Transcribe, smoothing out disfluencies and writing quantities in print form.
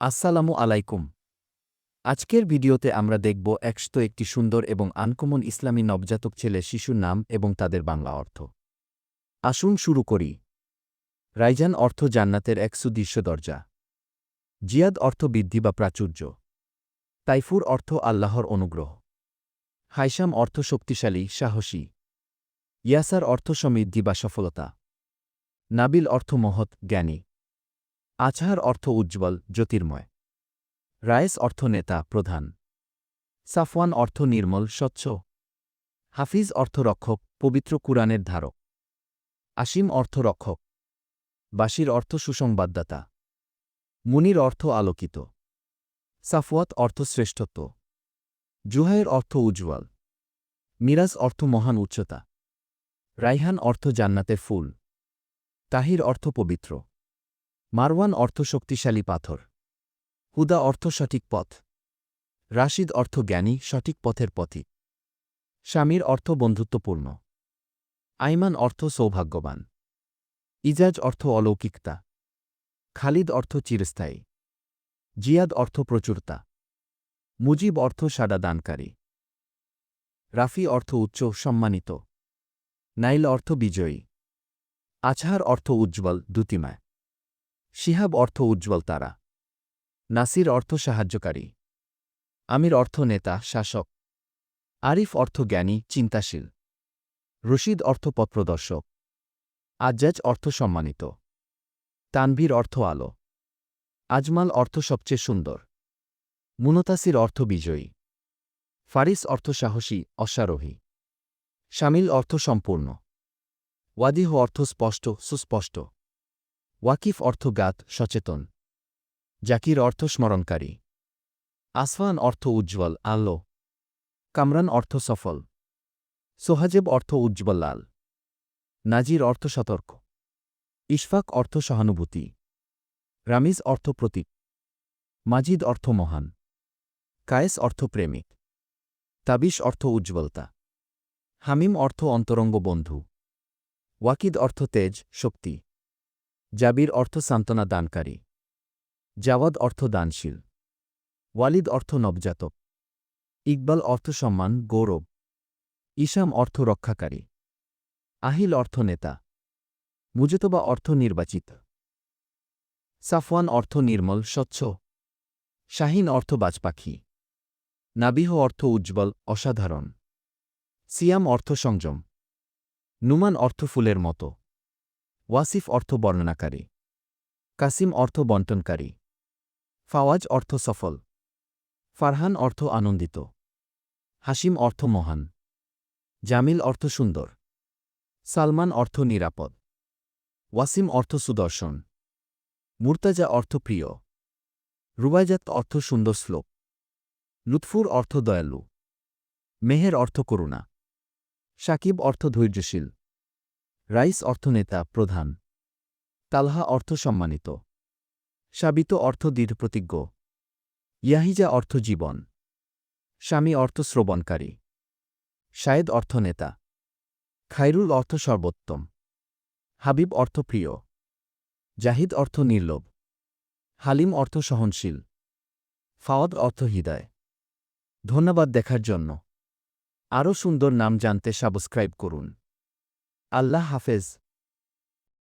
আসসালামু আলাইকুম। আজকের ভিডিওতে আমরা দেখব একটি সুন্দর এবং আনকমন ইসলামী নবজাতক ছেলে শিশুর নাম এবং তাদের বাংলা অর্থ। আসুন শুরু করি। রাইজান অর্থ জান্নাতের এক সুদৃশ্য দরজা। জিয়াদ অর্থ বৃদ্ধি বা প্রাচুর্য। তাইফুর অর্থ আল্লাহর অনুগ্রহ। হাইসাম অর্থ শক্তিশালী, সাহসী। ইয়াসার অর্থ সমৃদ্ধি বা সফলতা। নাবিল অর্থ মহৎ, জ্ঞানী। আজহার অর্থ উজ্জ্বল, জ্যোতির্ময়। রায়েস অর্থ নেতা, প্রধান। সাফওয়ান অর্থ নির্মল, স্বচ্ছ। হাফিজ অর্থ রক্ষক, পবিত্র কুরআনের ধারক। আসিম অর্থ রক্ষক। বাশির অর্থ সুসংবাদদাতা। মুনির অর্থ আলোকিত। সাফওয়াত অর্থ শ্রেষ্ঠত্ব। জুহাইর অর্থ উজ্জ্বল। মিরাজ অর্থ মহান উচ্চতা। রাইহান অর্থ জান্নাতের ফুল। তাহির অর্থ পবিত্র। মারওয়ান অর্থ শক্তিশালী পাথর। হুদা অর্থ সঠিক পথ। রাশিদ অর্থ জ্ঞানী, সঠিক পথের পথিক। শামির অর্থ বন্ধুত্বপূর্ণ। আইমান অর্থ সৌভাগ্যবান। ইজাজ অর্থ অলৌকিকতা। খালিদ অর্থ চিরস্থায়ী। জিয়াদ অর্থ প্রচুরতা। মুজিব অর্থ সাড়া দানকারী। রাফি অর্থ উচ্চ, সম্মানিত। নাইল অর্থ বিজয়ী। আজহার অর্থ উজ্জ্বল, দ্যুতিময়। শিহাব অর্থ উজ্জ্বল তারা। নাসির অর্থ সাহায্যকারী। আমির অর্থ নেতা, শাসক। আরিফ অর্থ জ্ঞানী, চিন্তাশীল। রশিদ অর্থ পথপ্রদর্শক। আজ্জাজ অর্থ সম্মানিত। তানভীর অর্থ আলো। আজমাল অর্থ সবচেয়ে সুন্দর। মুনতাসির অর্থ বিজয়ী। ফারিস অর্থ সাহসী, অশ্বারোহী। শামিল অর্থ সম্পূর্ণ। ওয়াদিহ অর্থ স্পষ্ট, সুস্পষ্ট। ওয়াকিফ অর্থ গাত, সচেতন। জাকির অর্থ স্মরণকারী। আসফান অর্থ উজ্জ্বল, আলো। কামরান অর্থ সফল। সোহাজেব অর্থ উজ্জ্বল লাল। নাজির অর্থ সতর্ক। ইশফাক অর্থ সহানুভূতি। রামিজ অর্থ প্রতীক। মাজিদ অর্থ মহান। কায়েস অর্থ প্রেমিক। তাবিশ অর্থ উজ্জ্বলতা। হামিম অর্থ অন্তরঙ্গ বন্ধু। ওয়াকিদ অর্থ তেজ, শক্তি। জাবির অর্থ সান্ত্বনা দানকারী। জাওয়াদ অর্থ দানশীল। ওয়ালিদ অর্থ নবজাতক। ইকবাল অর্থ সম্মান, গৌরব। ইসাম অর্থ রক্ষাকারী। আহিল অর্থ নেতা। মুজতবা অর্থ নির্বাচিত। সাফওয়ান অর্থ নির্মল, স্বচ্ছ। শাহিন অর্থ বাজপাখি। নাবিহ অর্থ উজ্জ্বল, অসাধারণ। সিয়াম অর্থ সংযম। নুমান অর্থ ফুলের মতো। ওয়াসিফ অর্থ বর্ণনাকারী। কাসিম অর্থ বন্টনকারী। ফাওয়াজ অর্থ সফল। ফারহান অর্থ আনন্দিত। হাসিম অর্থ মহান। জামিল অর্থ সুন্দর। সালমান অর্থ নিরাপদ। ওয়াসিম অর্থ সুদর্শন। মুর্তাজা অর্থ প্রিয়। রুবাইজাত অর্থ সুন্দর শ্লোক। লুৎফুর অর্থ দয়ালু। মেহের অর্থ করুণা। সাকিব অর্থ ধৈর্যশীল। রাইস অর্থ নেতা, প্রধান। তালহা অর্থ সম্মানিত। সাবিত অর্থ দৃঢ়প্রতিজ্ঞ। ইয়াহিজা অর্থ জীবন। স্বামী অর্থ শ্রবণকারী। শায়েদ অর্থ নেতা। খায়রুল অর্থ সর্বোত্তম। হাবিব অর্থ প্রিয়। জাহিদ অর্থ নির্লোভ। হালিম অর্থ সহনশীল। ফাওয়াদ অর্থ হৃদয়। ধন্যবাদ দেখার জন্য। আরও সুন্দর নাম জানতে সাবস্ক্রাইব করুন। আল্লাহ হাফেজ।